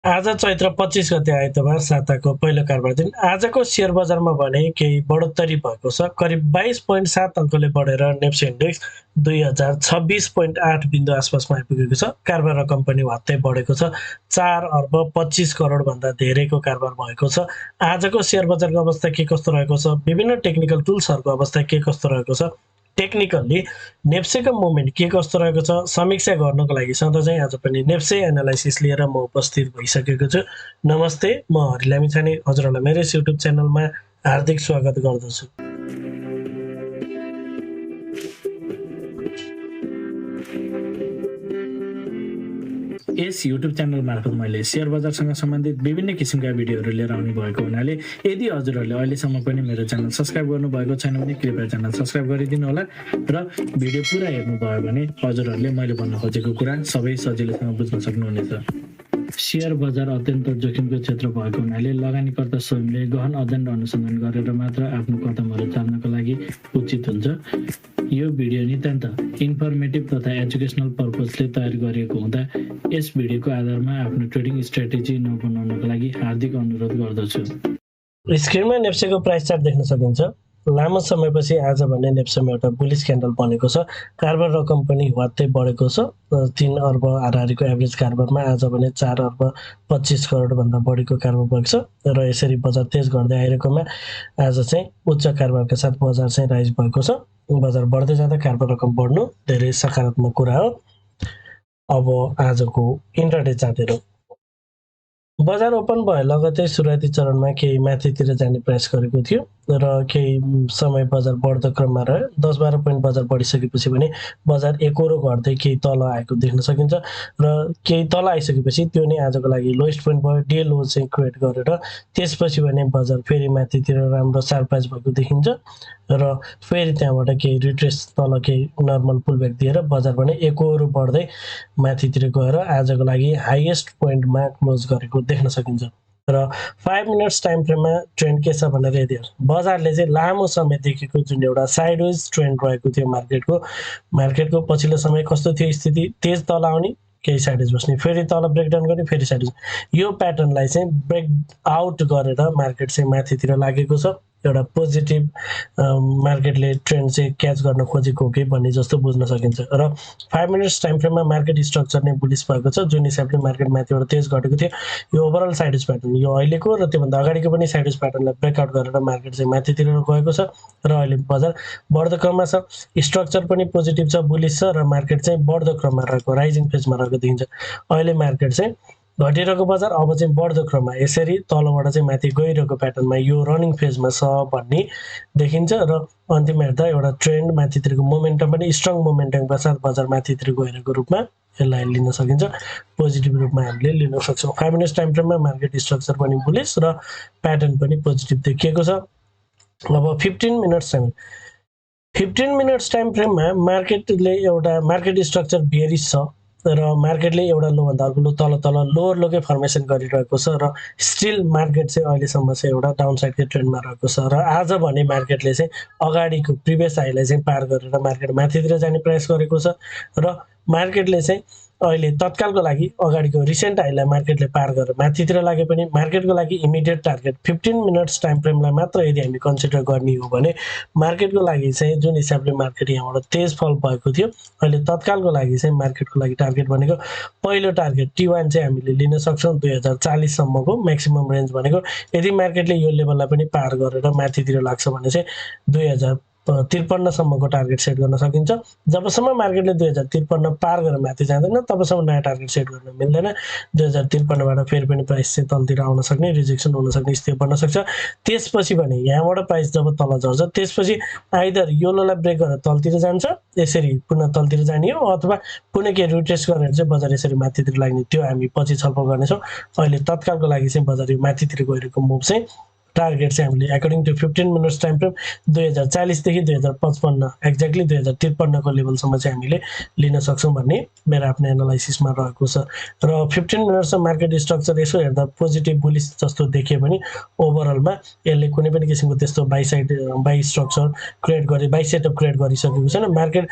आज चैत्र 25 गते आइतबार साताको पहिलो कारोबार दिन आजको शेयर बजारमा भने केही बढोत्तरी भएको छ। करिब 22.7 अङ्कले बढेर नेप्से इन्डेक्स 2026.8 बिन्दु आसपासमा आइपुगेको छ। कारोबार रकम पनि वात्तै बढेको छ। 4 अर्ब 25 करोड भन्दा धेरैको कारोबार भएको छ। आजको शेयर बजारको अवस्था के कस्तो रहेको छ, विभिन्न टेक्निकल टुल्सहरूको अवस्था के कस्तो रहेको छ, टेक्निकल्ली नेप्सेको मुभमेन्ट के कस्तो रहेको छ समीक्षा गर्नको लागि सधैँ चाहिँ आज पनि नेप्से एनालाइसिस लिएर म उपस्थित भइसकेको छु। नमस्ते, म हरि लामिछाने हजुरहरूलाई मेरो युट्युब च्यानलमा हार्दिक स्वागत गर्दछु। यस युट्युब च्यानल मार्फत मैले शेयर बजारसँग सम्बन्धित विभिन्न किसिमका भिडियोहरू लिएर आउने भएको हुनाले यदि हजुरहरूले अहिलेसम्म पनि मेरो च्यानल सब्सक्राइब गर्नुभएको छैन भने कृपया च्यानल सब्सक्राइब गरिदिनु होला र भिडियो पुरा हेर्नुभयो भने हजुरहरूले मैले भन्न खोजेको कुरा सबै सजिलैसँग बुझ्न सक्नुहुनेछ। शेयर बजार अत्यन्त जोखिमको क्षेत्र भएको हुनाले लगानीकर्ता स्वयंले गहन अध्ययन र अनुसन्धान गरेर मात्र आफ्नो कदमहरू चाल्नको लागि उचित हुन्छ। यो भिडियो नितान्त इन्फर्मेटिभ तथा एजुकेसनल पर्पजले तयार गरिएको हुँदा यस भिडियोको आधारमा आफ्नो ट्रेडिङ स्ट्राटेजी नबनाउनको लागि हार्दिक अनुरोध गर्दछु। स्क्रिनमा नेप्सेको प्राइस चार्ट देख्न सकिन्छ। लामो समयपछि आज भने नेप्सेमा एउटा बुलिश क्यान्डल बनेको छ। कारोबार रकम पनि वात्तै बढेको छ। 3 अर्ब हाराहारीको एभरेज कारोबारमा आज भने 4 अर्ब 25 करोड भन्दा बढीको कारोबार भएको छ र यसरी बजार तेज गर्दै आइरहेकोमा आज चाहिँ उच्च कारोबारका साथ बजार चाहिँ राइज भएको छ। बजार बढ्दै जाँदा कारोबार रकम बढ्नु धेरै सकारात्मक कुरा हो। अब आजको इन्ट्राडे चार्ट हेरौँ। बजार ओपन भए लगतै सुरुवाती चरणमा केही माथितिर जाने प्रयास गरेको थियो र केही समय बजार बढ्दो क्रममा रह्यो। 10-12 पोइन्ट बजार बढिसकेपछि भने बजार एकहोरो घट्दै केही तल आएको देख्न सकिन्छ र केही तल आइसकेपछि त्यो नै आजको लागि लोएस्ट पोइन्ट भयो। डे लो चाहिँ क्रिएट गरेर त्यसपछि भने बजार फेरि माथितिर राम्रो सार्प्राइज भएको देखिन्छ र फेरि त्यहाँबाट केही रिट्रेस तल केही नर्मल पुलब्याक दिएर बजार भने एकहोरो बढ्दै माथितिर गएर आजको लागि हाइएस्ट पोइन्टमा क्लोज गरेको देख्न सकिन्छ र 5 मिनट्स टाइम फ्रेममा ट्रेन्ड के छ भनेर यदि बजारले चाहिँ लामो समय देखेको जुन एउटा साइडवेज ट्रेन्ड रहेको थियो मार्केटको पछिल्लो समय कस्तो थियो स्थिति, तेज तल आउने केही साइडवेज बस्ने, फेरि तल ब्रेकडाउन गर्ने, फेरि साइडवेज, यो प्याटर्नलाई चाहिँ ब्रेक आउट गरेर मार्केट चाहिँ माथितिर लागेको छ। एउटा पोजिटिभ मार्केटले ट्रेन्ड चाहिँ क्याच गर्न खोजेको हो कि भन्ने जस्तो बुझ्न सकिन्छ र 5 मिनट्स टाइम फ्रेममा मार्केट स्ट्रक्चर नै बुलिस भएको छ। जुन हिसाबले मार्केट माथिबाट तेज घटेको थियो यो ओभरअल साइडवेज प्याटर्न, यो अहिलेको र त्योभन्दा अगाडिको पनि साइडवेज प्याटर्नलाई ब्रेकआउट गरेर मार्केट चाहिँ माथितिर गएको छ र अहिले बजार बढ्दो क्रममा छ। स्ट्रक्चर पनि पोजिटिभ छ, बुलिस छ र मार्केट चाहिँ बढ्दो क्रममा रहेको, राइजिङ फेजमा रहेको देखिन्छ। अहिले मार्केट चाहिँ घटिरहेको बजार अब चाहिँ बढ्दो क्रममा यसरी तलबाट चाहिँ माथि गइरहेको प्याटर्नमा यो रनिङ फेजमा छ भन्ने देखिन्छ र अन्तिममा हेर्दा एउटा ट्रेन्ड माथितिरको मोमेन्टम पनि स्ट्रङ मोमेन्टमका साथ बजार माथितिर गइरहेको रूपमा यसलाई लिन सकिन्छ। पोजिटिभ रूपमा हामीले लिन सक्छौँ। 5 मिनट्स टाइम फ्रेममा मार्केट स्ट्रक्चर पनि बुलिस र प्याटर्न पनि पोजिटिभ देखिएको छ। अब 15 मिनट्स टाइम फ्रेममा मार्केटले एउटा मार्केट स्ट्रक्चर बेयरिश छ र मार्केटले एउटा लोभन्दा अर्को लो तल लोवर लोकै फर्मेसन गरिरहेको छ र स्टिल मार्केट चाहिँ अहिलेसम्म चाहिँ एउटा डाउन साइडकै ट्रेन्डमा रहेको छ र आज भने मार्केटले चाहिँ अगाडिको प्रिभियस हाईलाई चाहिँ पार गरेर मार्केट माथितिर जाने प्रयास गरेको छ र मार्केटले चाहिँ अहिले तत्कालको लागि अगाडिको रिसेन्ट हाईलाई मार्केटले पार गरेर माथितिर लागे पनि मार्केटको लागि इमिडिएट टार्गेट 15 मिनट्स टाइम फ्रेमलाई मात्र यदि हामी कन्सिडर गर्ने हो भने मार्केटको लागि चाहिँ जुन हिसाबले मार्केट यहाँबाट तेज फल भएको थियो अहिले तत्कालको लागि चाहिँ मार्केटको लागि टार्गेट भनेको पहिलो टार्गेट T1 चाहिँ हामीले लिन सक्छौँ 2040 सम्मको म्याक्सिमम रेन्ज भनेको। यदि मार्केटले यो लेभललाई पनि पार गरेर माथितिर लाग्छ भने चाहिँ 2053 सम्मको टार्गेट सेट गर्न सकिन्छ। जबसम्म मार्केटले 2053 पार गरेर माथि जाँदैन तबसम्म नयाँ टार्गेट सेट गर्न मिल्दैन। 2053बाट फेरि पनि प्राइस चाहिँ तलतिर आउन सक्ने, रिजेक्सन हुन सक्ने स्थिति बन्न सक्छ। त्यसपछि भने यहाँबाट प्राइस जब तल झर्छ त्यसपछि आइदर योलोलाई ब्रेक गरेर तलतिर जान्छ, यसरी पुनः तलतिर जाने हो, अथवा पुनः के रिट्रेस गरेर चाहिँ बजार यसरी माथितिर लाग्ने, त्यो हामी पछि छलफल गर्नेछौँ। अहिले तत्कालको लागि चाहिँ बजार माथितिर गइरहेको मुभ चाहिँ टार्गेट चाहिँ हामीले according to 15 minutes time frame 2040 देखि 2055 एक्ज्याक्टली 2053 को लेभलसम्म चाहिँ हामीले लिन सक्छौँ भन्ने मेरो आफ्नो एनालाइसिसमा रहेको छ। र 15 मिनट्समा मार्केट स्ट्रक्चर यसो हेर्दा पोजिटिभ बुलिस जस्तो देखियो भने ओभरअलमा यसले कुनै पनि किसिमको त्यस्तो बाई स्ट्रक्चर क्रिएट गरे, बाई सेटअप क्रिएट गरिसकेको छैन। मार्केट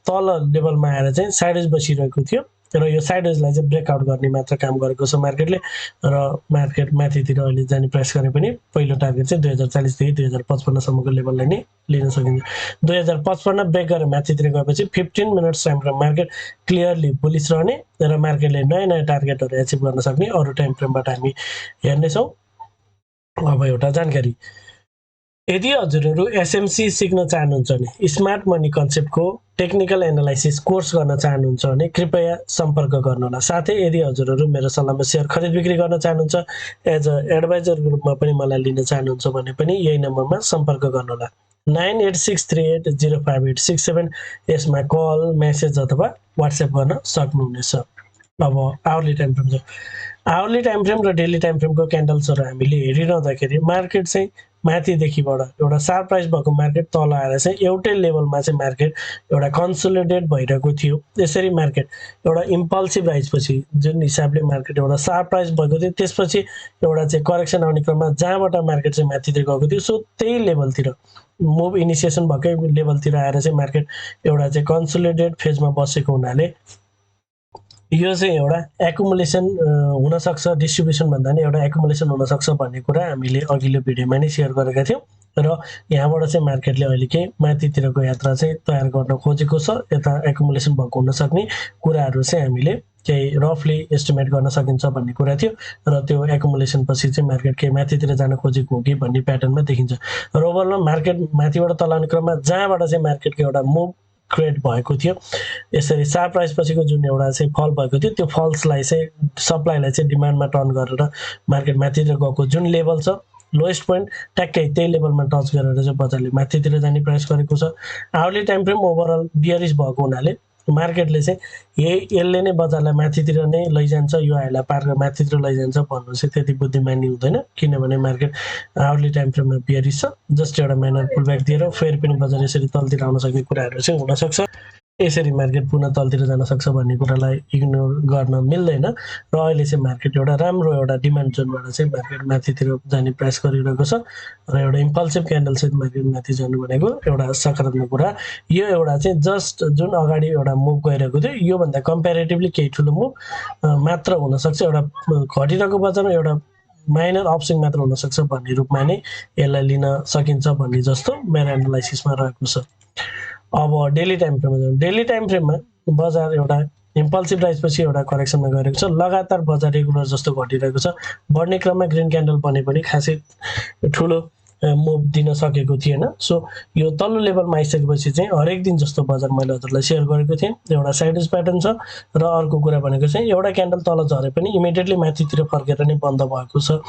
तल लेभलमा आएर चाहिँ साइडवेज बसिरहेको थियो र यो साइडवेजलाई चाहिँ ब्रेकआउट गर्ने मात्र काम गरेको छ मार्केटले र मार्केट माथितिर अहिले जाने प्रयास गरे पनि पहिलो टार्गेट चाहिँ 2040 देखि 2055 सम्मको लेभललाई नै लिन सकिन्छ 2055 ब्रेक गरेर माथितिर गएपछि 15 minutes time frame market clearly bullish रहने र मार्केटले नयाँ नयाँ टार्गेटहरू एचिभ गर्न सक्ने अरू टाइम फ्रेमबाट हामी हेर्नेछौँ अब एउटा जानकारी यदि हजुरहरू एसएमसी सिक्न चाहनुहुन्छ भने स्मार्ट मनी कन्सेप्टको टेक्निकल एनालाइसिस कोर्स गर्न चाहनुहुन्छ भने कृपया सम्पर्क गर्नुहोला साथै यदि हजुरहरू मेरो सल्लाहमा सेयर खरिद बिक्री गर्न चाहनुहुन्छ एज अ एडभाइजर रूपमा पनि मलाई लिन चाहनुहुन्छ भने पनि यही नम्बरमा सम्पर्क गर्नुहोला 9863805867 यसमा कल मेसेज अथवा व्हाट्सएप गर्न सक्नुहुनेछ अब आवरली टाइम फ्रेम छ आवरली टाइम फ्रेम र डेली टाइम फ्रेमको क्यान्डल्सहरू हामीले हेरिरहँदाखेरि मार्केट चाहिँ माथिदेखिबाट एउटा सार्प प्राइस भएको मार्केट तल आएर चाहिँ एउटै लेभलमा चाहिँ मार्केट एउटा कन्सोलिडेट भइरहेको थियो यसरी मार्केट एउटा इम्पल्सिभ राइजपछि जुन हिसाबले मार्केट एउटा सार्प प्राइस भएको थियो त्यसपछि एउटा चाहिँ करेक्सन आउने क्रममा जहाँबाट मार्केट चाहिँ माथितिर गएको थियो सो त्यही लेभलतिर मुभ इनिसिएसन भएकै लेभलतिर आएर चाहिँ मार्केट एउटा चाहिँ कन्सोलिडेट फेजमा बसेको हुनाले यो चाहिँ एउटा एकुमुलेसन हुनसक्छ डिस्ट्रिब्युसन भन्दा नि एउटा एकुमुलेसन हुनसक्छ भन्ने कुरा हामीले अघिल्लो भिडियोमा नै सेयर गरेका थियौँ र यहाँबाट चाहिँ मार्केटले अहिले केही माथितिरको यात्रा चाहिँ तयार गर्न खोजेको छ यता एकुमुलेसन भएको हुनसक्ने कुराहरू चाहिँ हामीले केही रफली एस्टिमेट गर्न सकिन्छ भन्ने कुरा थियो र त्यो एकुमुलेसन पछि चाहिँ मार्केट केही माथितिर जान खोजेको हो कि भन्ने प्याटर्नमा देखिन्छ र ओभरअलमा मार्केट माथिबाट तल आउने क्रममा जहाँबाट चाहिँ मार्केटको एउटा मुभ क्रिएट भएको थियो यसरी सार्प प्राइस पछिको जुन एउटा चाहिँ फल भएको थियो त्यो फल्सलाई चाहिँ सप्लाईलाई चाहिँ डिमान्डमा टर्न गरेर मार्केट माथितिर गएको जुन लेभल छ लोएस्ट पोइन्ट ट्याक्कै त्यही लेभलमा टच गरेर चाहिँ बजारले माथितिर जाने प्रयास गरेको छ hourly time frame overall bearish भएको हुनाले मार्केटले चाहिँ यसले नै बजारलाई माथितिर नै लैजान्छ यो आइलाई पार माथितिर लैजान्छ भन्नु चाहिँ त्यति बुद्धिमानी हुँदैन किनभने मार्केट आवरली टाइम फ्रेममा बियरिश छ जस्ट एउटा माइनर पुलब्याक दिएर फेरि पनि बजार यसरी तलतिर आउन सक्ने कुराहरू चाहिँ हुनसक्छ यसरी मार्केट पुनः तलतिर जान सक्छ भन्ने कुरालाई इग्नोर गर्न मिल्दैन र अहिले चाहिँ मार्केट एउटा राम्रो एउटा डिमान्ड जोनबाट चाहिँ मार्केट माथितिर जाने प्रयास गरिरहेको छ र एउटा इम्पल्सिभ क्यान्डल सहित मार्केट माथि जानु भनेको एउटा सकारात्मक कुरा यो एउटा चाहिँ जस्ट जुन अगाडि एउटा मुभ गइरहेको थियो योभन्दा कम्पेरेटिभली केही ठुलो मुभ मात्र हुनसक्छ एउटा घटिरहेको बजारमा एउटा माइनर अपस्विङ मात्र हुनसक्छ भन्ने रूपमा नै यसलाई लिन सकिन्छ भन्ने जस्तो मेरो एनालाइसिसमा रहेको छ अब डेली टाइम फ्रेममा जाउँ डेली टाइम फ्रेममा बजार एउटा इम्पल्सिभ राइज पछि एउटा करेक्सनमा गएको छ लगातार बजार रेगुलर जस्तो घटिरहेको छ बढ्ने क्रममा ग्रिन क्यान्डल बने पनि खासै ठुलो मुभ दिन सकेको थिएन सो यो तल्लो लेभलमा आइसकेपछि चाहिँ हरेक दिन जस्तो बजार मैले हजुरलाई सेयर गरेको थिएँ एउटा साइडवेज प्याटर्न छ र अर्को कुरा भनेको चाहिँ एउटा क्यान्डल तल झरे पनि इमिडिएटली माथितिर फर्केर नै बन्द भएको छ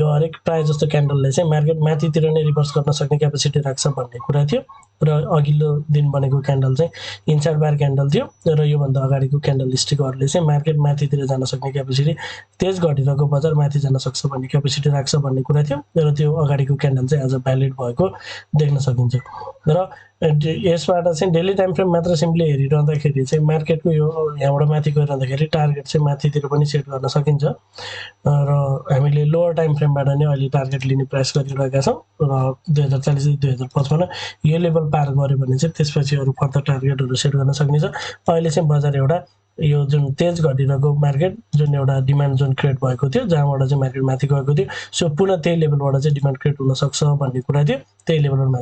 यो हरेक प्राय जस्तो क्यान्डलले चाहिँ मार्केट माथितिर नै रिभर्स गर्न सक्ने क्यापेसिटी राख्छ भन्ने कुरा थियो र अघिल्लो दिन बनेको क्यान्डल चाहिँ इनसाइड बार क्यान्डल थियो र योभन्दा अगाडिको क्यान्डल स्टिकहरूले चाहिँ मार्केट माथितिर जान सक्ने क्यापेसिटी तेज घटिरहेको बजार माथि जान सक्छ भन्ने क्यापेसिटी राख्छ भन्ने कुरा थियो र त्यो अगाडिको क्यान्डल चाहिँ आज भ्यालिड भएको देख्न सकिन्छ र यसबाट चाहिँ डेली टाइम फ्रेम मात्र सिम्पली हेरिरहँदाखेरि चाहिँ मार्केटको यो यहाँबाट माथि गइरहँदाखेरि टार्गेट चाहिँ माथितिर पनि सेट गर्न सकिन्छ र हामीले लोवर टाइम फ्रेमबाट नै अहिले टार्गेट लिने प्रयास गरिरहेका छौँ र 2040 2055 यो लेभल पार गऱ्यो भने चाहिँ त्यसपछि अरू फर्दर टार्गेटहरू सेट गर्न सकिन्छ अहिले चाहिँ बजार एउटा यो जुन तेज घटिरहेको मार्केट जुन एउटा डिमान्ड जोन क्रिएट भएको थियो जहाँबाट चाहिँ मार्केट माथि गएको थियो सो पुनः त्यही लेभलबाट चाहिँ डिमान्ड क्रिएट हुनसक्छ भन्ने कुरा थियो त्यही लेभलमा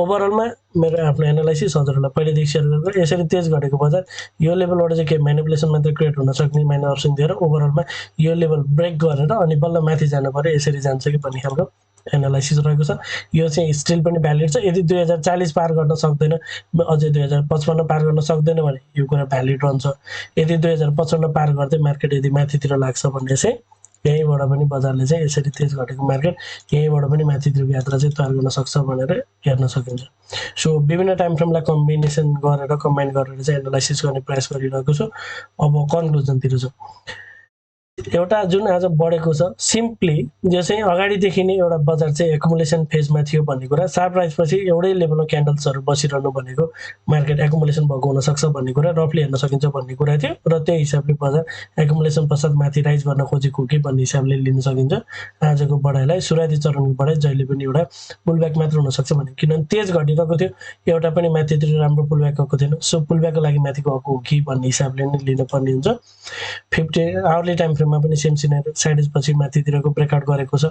ओभरअलमा मेरो आफ्नो एनालाइसिस हजुरहरूलाई पहिलेदेखि सेयर गरेको यसरी तेज घटेको बजार यो लेभलबाट चाहिँ केही म्यानिपुलेसन मात्र क्रिएट हुन सक्ने माइनर अप्सन दिएर ओभरअलमा यो लेभल ब्रेक गरेर अनि बल्ल माथि जानु पर्यो यसरी जान्छ कि भन्ने खालको एनालाइसिस रहेको छ यो चाहिँ स्टिल पनि भ्यालिड छ यदि 2040 पार गर्न सक्दैन अझै 2055 पार गर्न सक्दैन भने यो कुरा भ्यालिड रहन्छ यदि 2055 पार गर्दै मार्केट यदि माथितिर लाग्छ भने चाहिँ यहीँबाट पनि बजारले चाहिँ यसरी तेज घटेको मार्केट यहीँबाट पनि माथितिरको यात्रा चाहिँ तयार गर्न सक्छ भनेर हेर्न सकिन्छ सो विभिन्न टाइम फ्रेमलाई कम्बिनेसन गरेर कम्बाइन गरेर चाहिँ एनालाइसिस गर्ने प्रयास गरिरहेको छु अब कन्क्लुजनतिर छ एउटा जुन आज बढेको छ सिम्पली जो चाहिँ अगाडिदेखि नै एउटा बजार चाहिँ एकुमुलेसन फेजमा थियो भन्ने कुरा सार्प राइज पछि एउटै लेभलमा क्यान्डल्सहरू बसिरहनु भनेको मार्केट एकुमुलेसन भएको हुनसक्छ भन्ने कुरा रफली हेर्न सकिन्छ भन्ने कुरा थियो र त्यही हिसाबले बजार एकुमुलेसन पश्चात माथि राइज गर्न खोजेको कि भन्ने हिसाबले लिन सकिन्छ आजको बढाइलाई सुरुवाती चरणको बढाइ जहिले पनि एउटा पुलब्याक मात्र हुनसक्छ भने किनभने तेज घटिरहेको थियो एउटा पनि माथितिर राम्रो पुलब्याक गएको थिएन सो पुलब्याकको लागि माथि गएको हो कि भन्ने हिसाबले नै लिनुपर्ने हुन्छ 50 आवरली टाइम फ्रेममा पनि सेम सिनेरियो साइडेज पछि माथितिरको ब्रेकआउट गरेको छ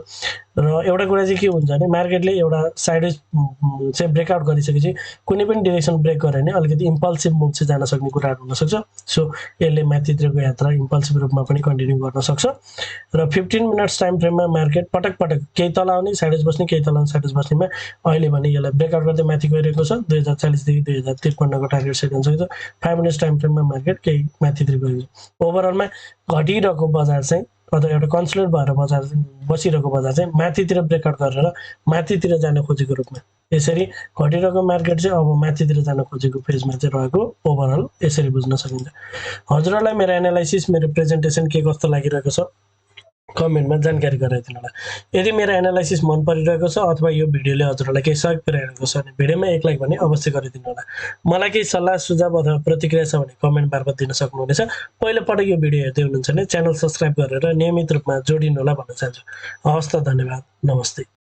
र एउटा कुरा चाहिँ के हुन्छ भने मार्केटले एउटा साइडेज चाहिँ ब्रेकआउट गरिसकेपछि कुनै पनि डिरेक्सन ब्रेक गर्यो भने अलिकति इम्पल्सिभ मुभ चाहिँ जान सक्ने कुराहरू हुनसक्छ सो यसले माथितिरको यात्रा इम्पल्सिभ रूपमा पनि कन्टिन्यू गर्न सक्छ र 15 मिनट्स टाइम फ्रेममा मार्केट पटक पटक केही तल आउने साइडेज बस्ने केही तल आउने साइडेज बस्नेमा अहिले भने यसलाई ब्रेकआउट गर्दै माथि गइरहेको छ 2040 देखि 2053 को टार्गेट सेट हुन सक्छ 5 मिनट्स टाइम फ्रेममा मार्केट केही माथितिर गएको छ ओभरअलमा घटिरहेको बजार चाहिँ अथवा एउटा कन्सोलिडेट भएर बजार बसिरहेको बजार चाहिँ माथितिर ब्रेकआउट गरेर माथितिर जान खोजेको रूपमा यसरी घटिरहेको मार्केट चाहिँ अब माथितिर जान खोजेको फेजमा चाहिँ रहेको ओभरअल यसरी बुझ्न सकिन्छ हजुरहरूलाई मेरो एनालाइसिस मेरो प्रेजेन्टेसन के कस्तो लागिरहेको छ कमेन्टमा जानकारी गराइदिनु होला यदि मेरो एनालाइसिस मन परिरहेको छ अथवा यो भिडियोले हजुरहरूलाई केही सहयोग पुर्याइरहेको छ भने भिडियोमा एक लाइक भने अवश्य गरिदिनु होला मलाई केही सल्लाह सुझाव अथवा प्रतिक्रिया छ भने कमेन्ट मार्फत दिन सक्नुहुनेछ पहिलो पटक यो भिडियो हेर्दै हुनुहुन्छ भने च्यानल सब्स्क्राइब गरेर नियमित रूपमा जोडिनु होला भन्न चाहन्छु हवस् त धन्यवाद नमस्ते